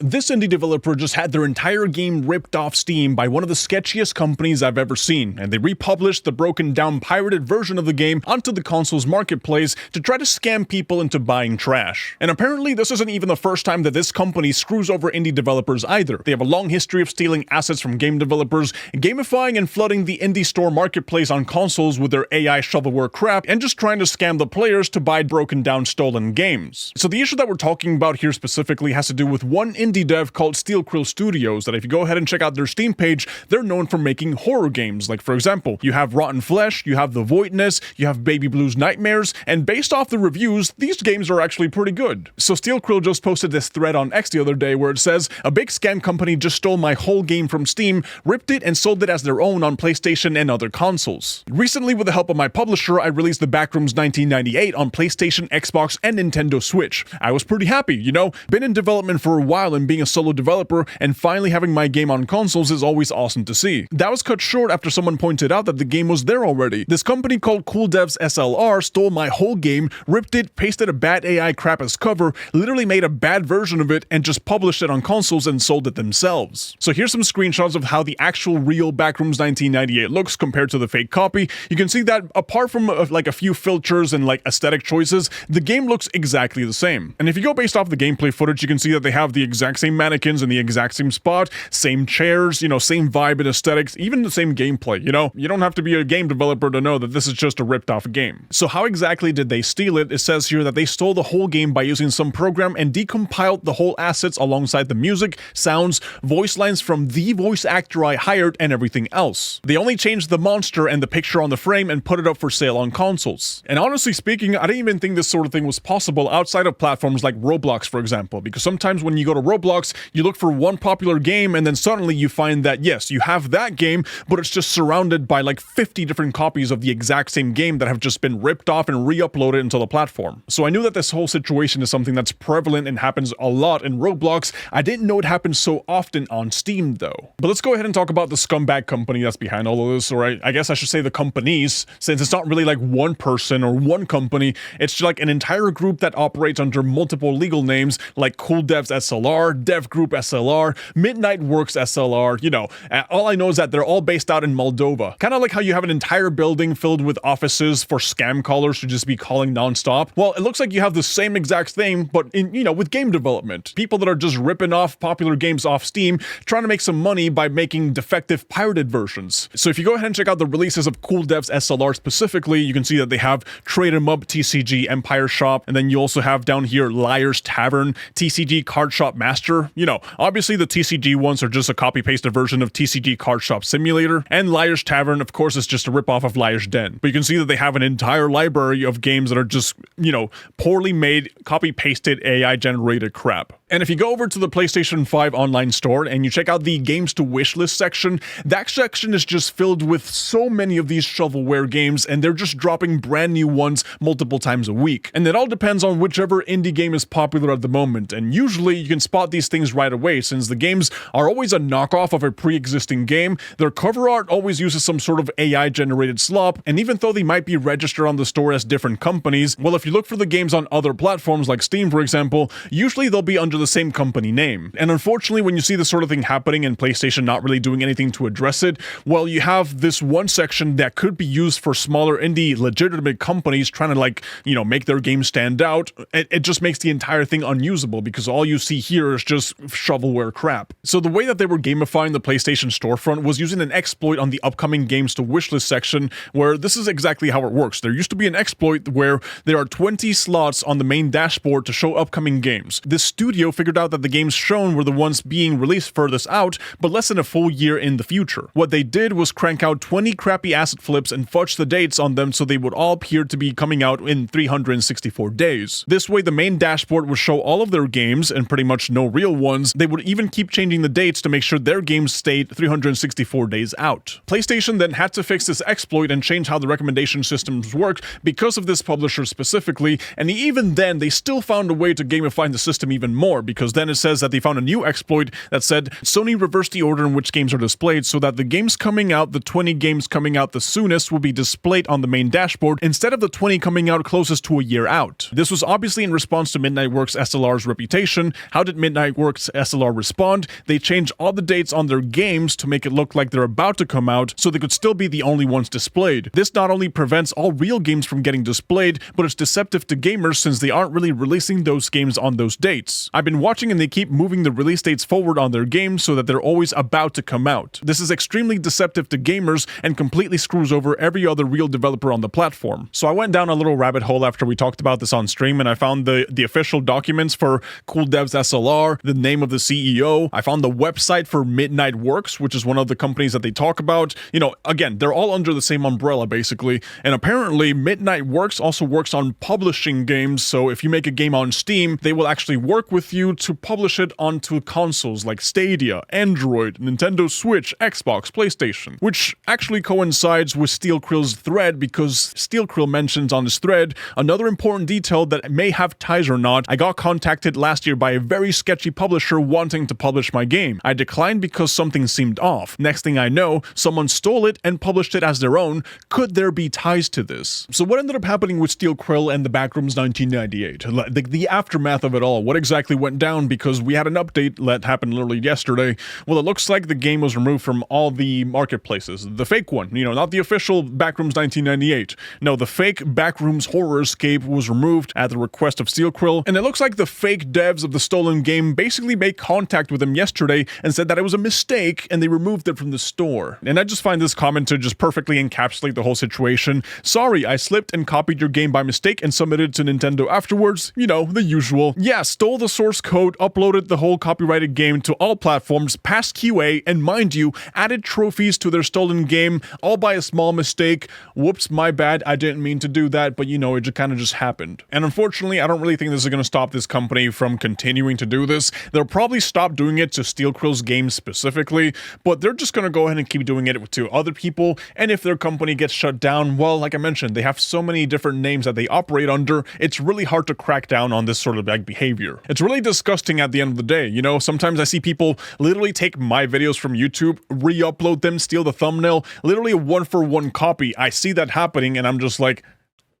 This indie developer just had their entire game ripped off Steam by one of the sketchiest companies I've ever seen, and they republished the broken down pirated version of the game onto the console's marketplace to try to scam people into buying trash. And apparently this isn't even the first time that this company screws over indie developers either. They have a long history of stealing assets from game developers, gamifying and flooding the indie store marketplace on consoles with their AI shovelware crap, and just trying to scam the players to buy broken down stolen games. So the issue that we're talking about here specifically has to do with one indie dev called SteelKrill Studios that if you go ahead and check out their Steam page, they're known for making horror games. Like for example, you have Rotten Flesh, you have The Voidness, you have Baby Blues Nightmares, and based off the reviews, these games are actually pretty good. So SteelKrill just posted this thread on X the other day where it says, "A big scam company just stole my whole game from Steam, ripped it and sold it as their own on PlayStation and other consoles. Recently, with the help of my publisher, I released the Backrooms 1998 on PlayStation, Xbox, and Nintendo Switch. I was pretty happy, you know? Been in development for a while and being a solo developer, and finally having my game on consoles is always awesome to see. That was cut short after someone pointed out that the game was there already. This company called Cool Devs SLR stole my whole game, ripped it, pasted a bad AI crap as cover, literally made a bad version of it, and just published it on consoles and sold it themselves." So here's some screenshots of how the actual real Backrooms 1998 looks compared to the fake copy. You can see that apart from like a few filters and like aesthetic choices, the game looks exactly the same. And if you go based off the gameplay footage, you can see that they have the exact same mannequins in the exact same spot, same chairs, you know, same vibe and aesthetics, even the same gameplay, you know? You don't have to be a game developer to know that this is just a ripped off game. So how exactly did they steal it? It says here that they stole the whole game by using some program and decompiled the whole assets alongside the music, sounds, voice lines from the voice actor I hired, and everything else. They only changed the monster and the picture on the frame and put it up for sale on consoles. And honestly speaking, I didn't even think this sort of thing was possible outside of platforms like Roblox, for example, because sometimes when you go to Roblox, you look for one popular game and then suddenly you find that yes, you have that game, but it's just surrounded by like 50 different copies of the exact same game that have just been ripped off and re-uploaded into the platform. So I knew that this whole situation is something that's prevalent and happens a lot in Roblox. I didn't know it happens so often on Steam though. But let's go ahead and talk about the scumbag company that's behind all of this, or I guess I should say the companies, since it's not really like one person or one company, it's just like an entire group that operates under multiple legal names like Cool Devs SLR, Dev Group SLR, Midnight Works SLR, you know, all I know is that they're all based out in Moldova. Kind of like how you have an entire building filled with offices for scam callers to just be calling nonstop. Well, it looks like you have the same exact thing, but in, you know, with game development. People that are just ripping off popular games off Steam, trying to make some money by making defective pirated versions. So if you go ahead and check out the releases of Cool Devs SLR specifically, you can see that they have Trade 'em Up, TCG Empire Shop, and then you also have down here Liar's Tavern, TCG Card Shop Master. You know, obviously the TCG ones are just a copy-pasted version of TCG Card Shop Simulator, and Liar's Tavern, of course, is just a ripoff of Liar's Den. But you can see that they have an entire library of games that are just, you know, poorly made, copy-pasted, AI-generated crap. And if you go over to the PlayStation 5 online store and you check out the games to wishlist section, that section is just filled with so many of these shovelware games, and they're just dropping brand new ones multiple times a week. And it all depends on whichever indie game is popular at the moment, and usually you can spot these things right away since the games are always a knockoff of a pre-existing game, their cover art always uses some sort of AI-generated slop, and even though they might be registered on the store as different companies, well, if you look for the games on other platforms like Steam, for example, usually they'll be under the same company name. And unfortunately, when you see this sort of thing happening and PlayStation not really doing anything to address it, well, you have this one section that could be used for smaller indie legitimate companies trying to, like, you know, make their game stand out. It just makes the entire thing unusable because all you see here is just shovelware crap. So the way that they were gamifying the PlayStation storefront was using an exploit on the upcoming games to wishlist section, where this is exactly how it works. There used to be an exploit where there are 20 slots on the main dashboard to show upcoming games. This studio figured out that the games shown were the ones being released furthest out, but less than a full year in the future. What they did was crank out 20 crappy asset flips and fudge the dates on them so they would all appear to be coming out in 364 days. This way, the main dashboard would show all of their games and pretty much no real ones. They would even keep changing the dates to make sure their games stayed 364 days out. PlayStation then had to fix this exploit and change how the recommendation systems worked because of this publisher specifically, and even then, they still found a way to gamify the system even more. more, because then it says that they found a new exploit that said Sony reversed the order in which games are displayed so that the games coming out, the 20 games coming out the soonest, will be displayed on the main dashboard instead of the 20 coming out closest to a year out. This was obviously in response to Midnight Works SLR's reputation. How did Midnight Works SLR respond? They changed all the dates on their games to make it look like they're about to come out so they could still be the only ones displayed. This not only prevents all real games from getting displayed, but it's deceptive to gamers since they aren't really releasing those games on those dates. I've been watching and they keep moving the release dates forward on their games so that they're always about to come out. This is extremely deceptive to gamers and completely screws over every other real developer on the platform. So I went down a little rabbit hole after we talked about this on stream, and I found the official documents for Cool Devs SLR, the name of the CEO. I found the website for Midnight Works, which is one of the companies that they talk about. You know, again, they're all under the same umbrella basically, and apparently Midnight Works also works on publishing games, so if you make a game on Steam, they will actually work with you to publish it onto consoles like Stadia, Android, Nintendo Switch, Xbox, PlayStation, which actually coincides with SteelKrill's thread, because SteelKrill mentions on his thread another important detail that may have ties or not. I got contacted last year by a very sketchy publisher wanting to publish my game. I declined because something seemed off. Next thing I know, someone stole it and published it as their own. Could there be ties to this? So what ended up happening with SteelKrill and the Backrooms 1998? The aftermath of it all, what exactly went down? Because we had an update that happened literally yesterday. Well, it looks like the game was removed from all the marketplaces. The fake one, you know, not the official Backrooms 1998. No, the fake Backrooms Horror Escape was removed at the request of SteelKrill, and it looks like the fake devs of the stolen game basically made contact with them yesterday and said that it was a mistake and they removed it from the store. And I just find this comment to just perfectly encapsulate the whole situation. Sorry, I slipped and copied your game by mistake and submitted it to Nintendo afterwards. You know, the usual. Yeah, stole the source code, uploaded the whole copyrighted game to all platforms, passed QA, and mind you, added trophies to their stolen game, all by a small mistake. Whoops, my bad, I didn't mean to do that, but you know, it kind of just happened. And unfortunately, I don't really think this is going to stop this company from continuing to do this. They'll probably stop doing it to SteelKrill's games specifically, but they're just going to go ahead and keep doing it to other people, and if their company gets shut down, well, like I mentioned, they have so many different names that they operate under, it's really hard to crack down on this sort of like behavior. It's really disgusting at the end of the day, you know? Sometimes I see people literally take my videos from YouTube, re-upload them, steal the thumbnail, literally a one-for-one copy. I see that happening and I'm just like,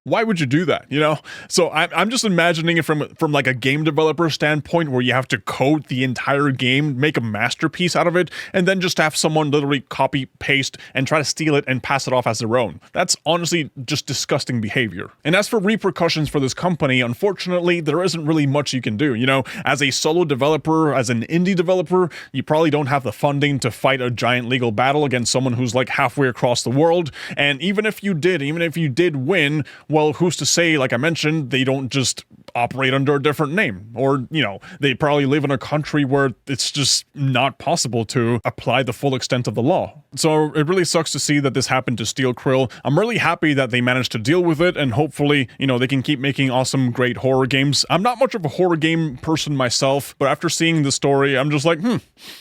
why would you do that, you know? So I'm just imagining it from like a game developer standpoint, where you have to code the entire game, make a masterpiece out of it, and then just have someone literally copy, paste, and try to steal it and pass it off as their own. That's honestly just disgusting behavior. And as for repercussions for this company, unfortunately, there isn't really much you can do, you know? As a solo developer, as an indie developer, you probably don't have the funding to fight a giant legal battle against someone who's like halfway across the world, and even if you did win, well, who's to say, like I mentioned, they don't just operate under a different name, or, you know, they probably live in a country where it's just not possible to apply the full extent of the law. So it really sucks to see that this happened to SteelKrill. I'm really happy that they managed to deal with it, and hopefully, you know, they can keep making awesome, great horror games. I'm not much of a horror game person myself, but after seeing the story, I'm just like,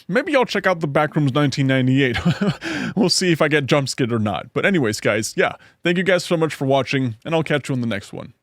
maybe I'll check out the Backrooms 1998. We'll see if I get jump scared or not. But anyways, guys, yeah, thank you guys so much for watching, and I'll catch you in the next one.